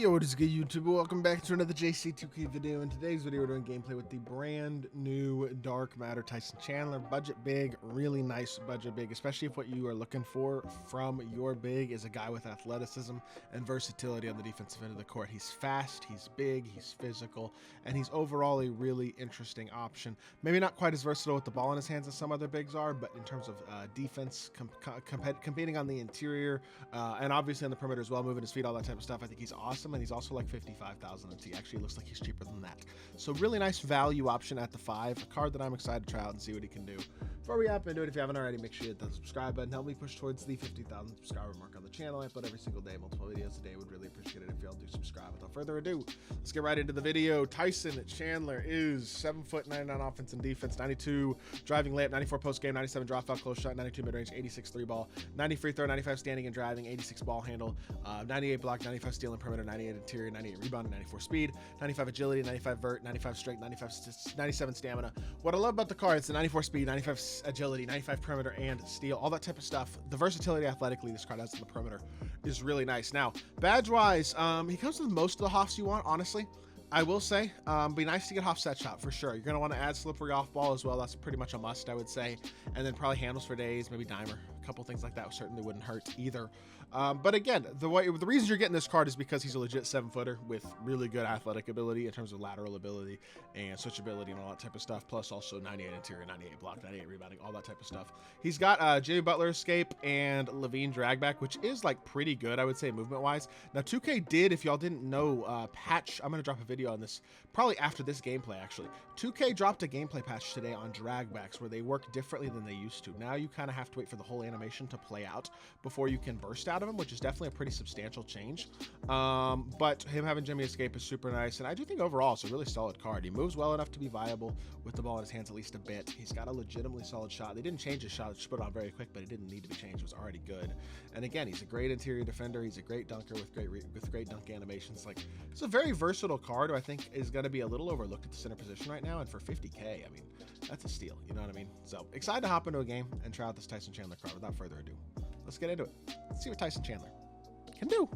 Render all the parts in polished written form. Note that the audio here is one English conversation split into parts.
Yo, what is good, YouTube? Welcome back to another JC2K video. In today's video, we're doing gameplay with the brand new Dark Matter Tyson Chandler. Budget big, really nice budget big, especially if what you are looking for from your big is a guy with athleticism and versatility on the defensive end of the court. He's fast, he's big, he's physical, and he's overall a really interesting option. Maybe not quite as versatile with the ball in his hands as some other bigs are, but in terms of defense, competing on the interior, and obviously on the perimeter as well, moving his feet, all that type of stuff, I think he's awesome. And he's also like 55,000 He actually looks like he's cheaper than that. So really nice value option at the 5, a card that I'm excited to try out and see what he can do. Before we hop into it, if you haven't already, make sure you hit that subscribe button. Help me push towards the 50,000 subscriber mark on the channel. I put every single day, multiple videos a day. Would really appreciate it if y'all do subscribe. Without further ado, let's get right into the video. Tyson Chandler is 7'9" on offense and defense, 92 driving layup, 94 post game, 97 drop foul close shot, 92 mid range, 86 3 ball, 90 free throw, 95 standing and driving, 86 ball handle, 98 block, 95 steal and perimeter, 98 interior, 98 rebound, 94 speed, 95 agility, 95 vert, 95 strength, 97 stamina. What I love about the card is the 94 speed, 95 agility, 95 perimeter and steal, all that type of stuff. The versatility athletically this card has on the perimeter is really nice. Now, badge wise, he comes with most of the hoffs you want, honestly. I will say, be nice to get Hoff set shot for sure. You're going to want to add slippery off ball as well. That's pretty much a must, I would say. And then probably handles for days, maybe dimer. A couple things like that certainly wouldn't hurt either. But again, the reason you're getting this card is because he's a legit 7-footer with really good athletic ability in terms of lateral ability and switchability and all that type of stuff. Plus also 98 interior, 98 block, 98 rebounding, all that type of stuff. He's got Jimmy Butler escape and Levine drag back, which is like pretty good, I would say, movement wise. Now 2K did, if y'all didn't know, patch. I'm going to drop a video on this probably after this gameplay actually. 2K dropped a gameplay patch today on drag backs where they work differently than they used to. Now you kind of have to wait for the whole animation to play out before you can burst out of him, which is definitely a pretty substantial change. But him having Jimmy escape is super nice, and I do think overall it's a really solid card. He moves well enough to be viable with the ball in his hands at least a bit. He's got a legitimately solid shot. They didn't change his shot, just put it on very quick, but it didn't need to be changed. It was already good. And again, he's a great interior defender. He's a great dunker with great dunk animations. Like, it's a very versatile card who I think is going to be a little overlooked at the center position right now, and for 50K, I mean, that's a steal, you know what I mean? So excited to hop into a game and try out this Tyson Chandler card. Without further ado, let's get into it. Let's see what Tyson Chandler can do.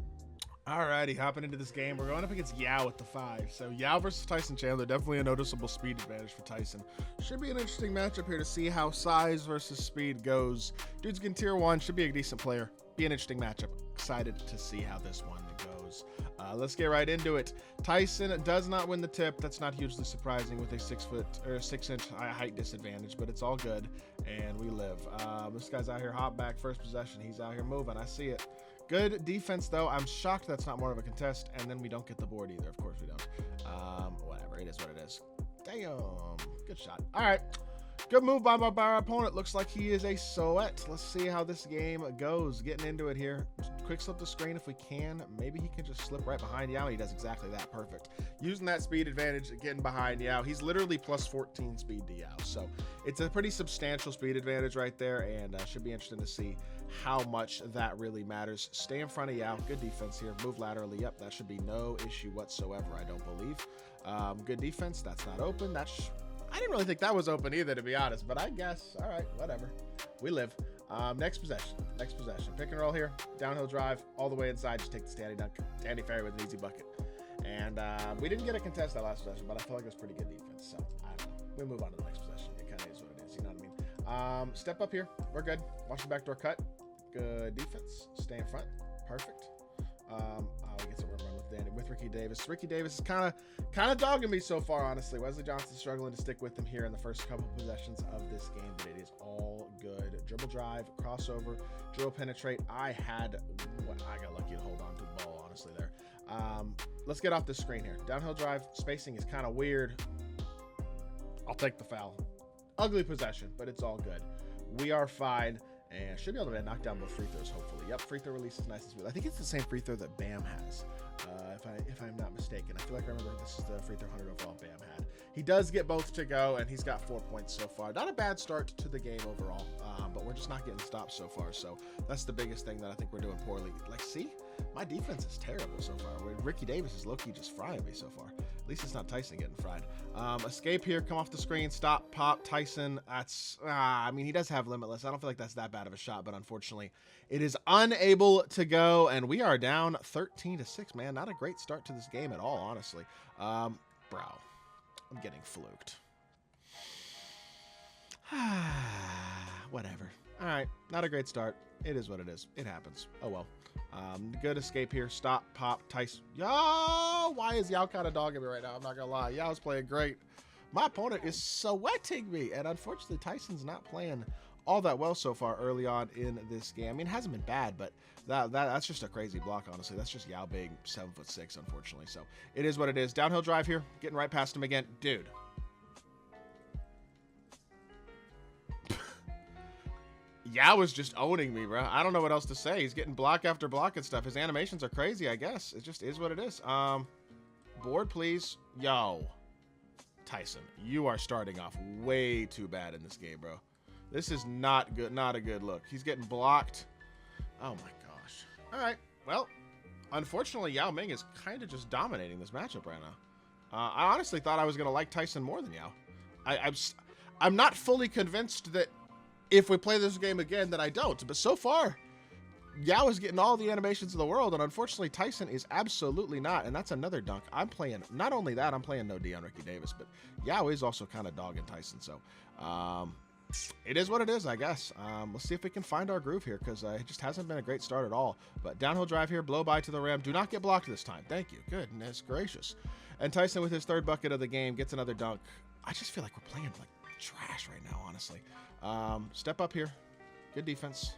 Alrighty, hopping into this game. We're going up against Yao at the 5. So Yao versus Tyson Chandler, definitely a noticeable speed advantage for Tyson. Should be an interesting matchup here to see how size versus speed goes. Dude's getting tier 1, should be a decent player. Be an interesting matchup. Excited to see how this one goes. Let's get right into it. Tyson does not win the tip. That's not hugely surprising with a 6-inch height disadvantage, but it's all good, and we live. This guy's out here hop back, first possession. He's out here moving. I see it. Good defense, though. I'm shocked that's not more of a contest, and then we don't get the board either. Of course we don't. Whatever. It is what it is. Damn. Good shot. All right. Good move by our opponent. Looks like he is a sweat. Let's see how this game goes. Getting into it here. Quick slip the screen if we can. Maybe he can just slip right behind Yao. He does exactly that. Perfect. Using that speed advantage, getting behind Yao. He's literally plus 14 speed to Yao. So it's a pretty substantial speed advantage right there, and should be interesting to see how much that really matters. Stay in front of Yao. Good defense here. Move laterally. Yep, that should be no issue whatsoever, I don't believe. Good defense. That's not open. I didn't really think that was open either, to be honest, but I guess, all right, whatever. We live. Next possession. Pick and roll here. Downhill drive all the way inside. Just take the standing dunk. Dandy Ferry with an easy bucket. And we didn't get a contest that last possession, but I feel like it was pretty good defense. So I don't know. We move on to the next possession. It kind of is what it is. You know what I mean? Step up here. We're good. Watch the backdoor cut. Good defense. Stay in front. Perfect. We get some run with Ricky Davis. Ricky Davis is kind of dogging me so far, honestly. Wesley Johnson's struggling to stick with him here in the first couple possessions of this game, but it is all good. Dribble drive, crossover, dribble penetrate. I got lucky to hold on to the ball, honestly, there. Let's get off this screen here. Downhill drive, spacing is kind of weird. I'll take the foul. Ugly possession, but it's all good. We are fine. And should be able to knock down both free throws, hopefully. Yep, free throw release is nice and smooth. I think it's the same free throw that Bam has, if I'm not mistaken. I feel like I remember this is the free throw 100 overall Bam had. He does get both to go, and he's got 4 points so far. Not a bad start to the game overall, but we're just not getting stops so far. So that's the biggest thing that I think we're doing poorly. Like, see? My defense is terrible so far. Ricky Davis is low-key just frying me so far. At least it's not Tyson getting fried. Escape here, come off the screen, stop, pop, Tyson. That's, I mean, he does have Limitless. I don't feel like that's that bad of a shot, but unfortunately, it is unable to go, and we are down 13-6, man. Not a great start to this game at all, honestly. Bro, I'm getting fluked. Whatever. All right, not a great start. It is what it is. It happens. Oh, well. Good escape here. Stop, pop, Tyson. Yo, why is Yao kind of dogging me right now? I'm not going to lie. Yao's playing great. My opponent is sweating me, and unfortunately, Tyson's not playing all that well so far early on in this game. I mean, it hasn't been bad, but that's just a crazy block, honestly. That's just Yao being 7'6", unfortunately. So it is what it is. Downhill drive here. Getting right past him again. Dude. Yao is just owning me, bro. I don't know what else to say. He's getting block after block and stuff. His animations are crazy, I guess. It just is what it is. Board, please. Yo. Tyson, you are starting off way too bad in this game, bro. This is not good. Not a good look. He's getting blocked. Oh, my gosh. All right. Well, unfortunately, Yao Ming is kind of just dominating this matchup right now. I honestly thought I was going to like Tyson more than Yao. I'm not fully convinced that if we play this game again, that I don't. But so far, Yao is getting all the animations in the world, and unfortunately, Tyson is absolutely not. And that's another dunk. I'm playing, not only that, I'm playing no D on Ricky Davis, but Yao is also kind of dogging Tyson. So it is what it is, I guess. Let's see if we can find our groove here, because it just hasn't been a great start at all. But downhill drive here, blow by to the rim. Do not get blocked this time. Thank you. Goodness gracious. And Tyson, with his third bucket of the game, gets another dunk. I just feel like we're playing like trash right now, honestly. Step up here. Good defense.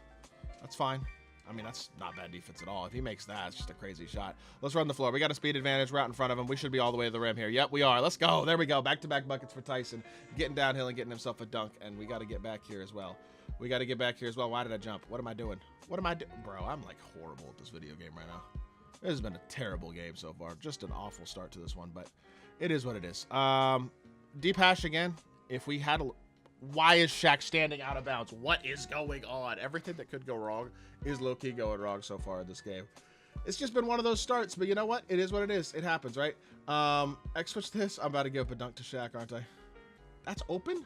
That's fine. I mean, that's not bad defense at all. If he makes that, it's just a crazy shot. Let's run the floor. We got a speed advantage. We're out in front of him. We should be all the way to the rim here. Yep, we are. Let's go. There we go. Back-to-back buckets for Tyson. Getting downhill and getting himself a dunk. And we got to get back here as well. We got to get back here as well. Why did I jump? What am I doing? What am I doing? Bro, I'm like horrible at this video game right now. This has been a terrible game so far. Just an awful start to this one, but it is what it is. Deep hash again. If we had a... Why is Shaq standing out of bounds? What is going on? Everything that could go wrong is low-key going wrong so far in this game. It's just been one of those starts, but you know what? It is what it is. It happens, right? X switch this. I'm about to give up a dunk to Shaq, aren't I? That's open?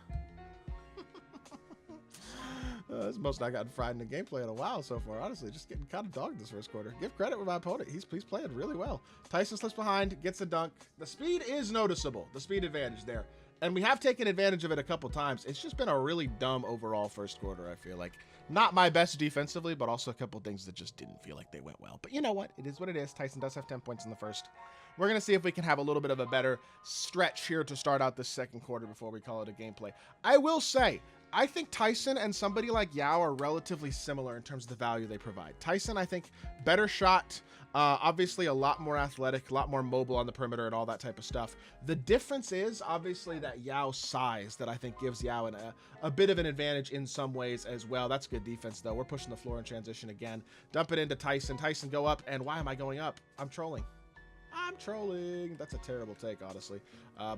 That's the most I gotten fried in the gameplay in a while so far, honestly. Just getting kind of dogged this first quarter. Give credit with my opponent. He's playing really well. Tyson slips behind, gets a dunk. The speed is noticeable. The speed advantage there. And we have taken advantage of it a couple times. It's just been a really dumb overall first quarter, I feel like. Not my best defensively, but also a couple things that just didn't feel like they went well. But you know what? It is what it is. Tyson does have 10 points in the first. We're going to see if we can have a little bit of a better stretch here to start out this second quarter before we call it a gameplay. I will say, I think Tyson and somebody like Yao are relatively similar in terms of the value they provide. Tyson, I think, better shot, obviously a lot more athletic, a lot more mobile on the perimeter and all that type of stuff. The difference is obviously that Yao's size that I think gives Yao a bit of an advantage in some ways as well. That's good defense, though. We're pushing the floor in transition again. Dump it into Tyson. Tyson, go up. And why am I going up? I'm trolling. I'm trolling. That's a terrible take, honestly.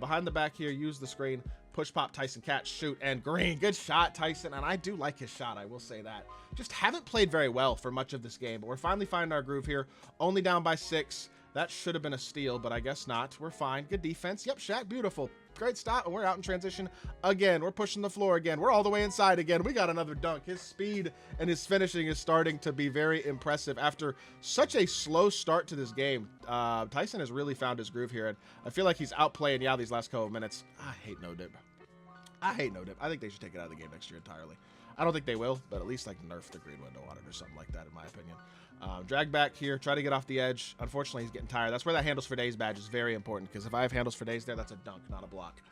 Behind the back here, use the screen. Push, pop, Tyson, catch, shoot, and green. Good shot, Tyson. And I do like his shot, I will say that. Just haven't played very well for much of this game. But we're finally finding our groove here. Only down by 6. That should have been a steal, but I guess not. We're fine. Good defense. Yep, Shaq, beautiful. Great stop, and we're out in transition again. We're pushing the floor again. We're all the way inside again. We got another dunk. His speed and his finishing is starting to be very impressive. After such a slow start to this game, Tyson has really found his groove here, and I feel like he's outplaying Yao these last couple of minutes. I hate no dip. I hate no dip. I think they should take it out of the game next year entirely. I don't think they will, but at least like nerf the green window on it or something like that, in my opinion. Drag back here, try to get off the edge. Unfortunately, he's getting tired. That's where that handles for days badge is very important, because if I have handles for days there, that's a dunk, not a block.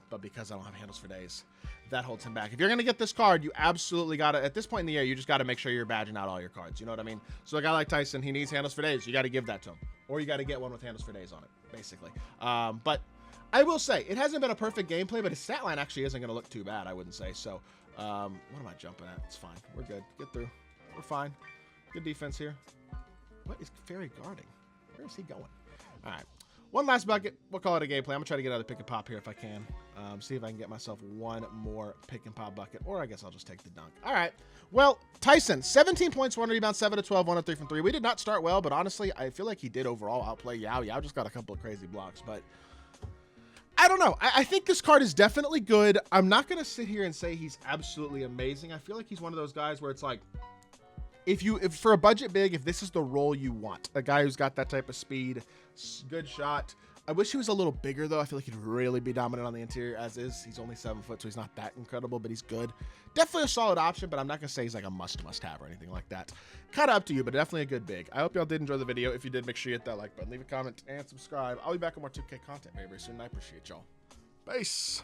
But because I don't have handles for days, that holds him back. If you're going to get this card, you absolutely got to, at this point in the year, you just got to make sure you're badging out all your cards. You know what I mean? So a guy like Tyson, he needs handles for days. You got to give that to him. Or you got to get one with handles for days on it, basically. But I will say, it hasn't been a perfect gameplay, but his stat line actually isn't going to look too bad, I wouldn't say. So what am I jumping at? It's fine. We're good. Get through. We're fine. Good defense here. What is Ferry guarding? Where is he going? All right. One last bucket. We'll call it a gameplay. I'm going to try to get another pick and pop here if I can. See if I can get myself one more pick and pop bucket, or I guess I'll just take the dunk. All right. Well, Tyson, 17 points, 1 rebound, 7 to 12, 1 of 3 from 3. We did not start well, but honestly, I feel like he did overall outplay Yao. Yao just got a couple of crazy blocks, but I don't know. I think this card is definitely good. I'm not going to sit here and say he's absolutely amazing. I feel like he's one of those guys where it's like, if for a budget big, if this is the role you want, a guy who's got that type of speed, good shot. I wish he was a little bigger, though. I feel like he'd really be dominant on the interior as is. He's only 7 foot, so he's not that incredible, but he's good. Definitely a solid option, but I'm not going to say he's like a must-have or anything like that. Kind of up to you, but definitely a good big. I hope y'all did enjoy the video. If you did, make sure you hit that like button, leave a comment, and subscribe. I'll be back with more 2K content very, very soon, and I appreciate y'all. Peace.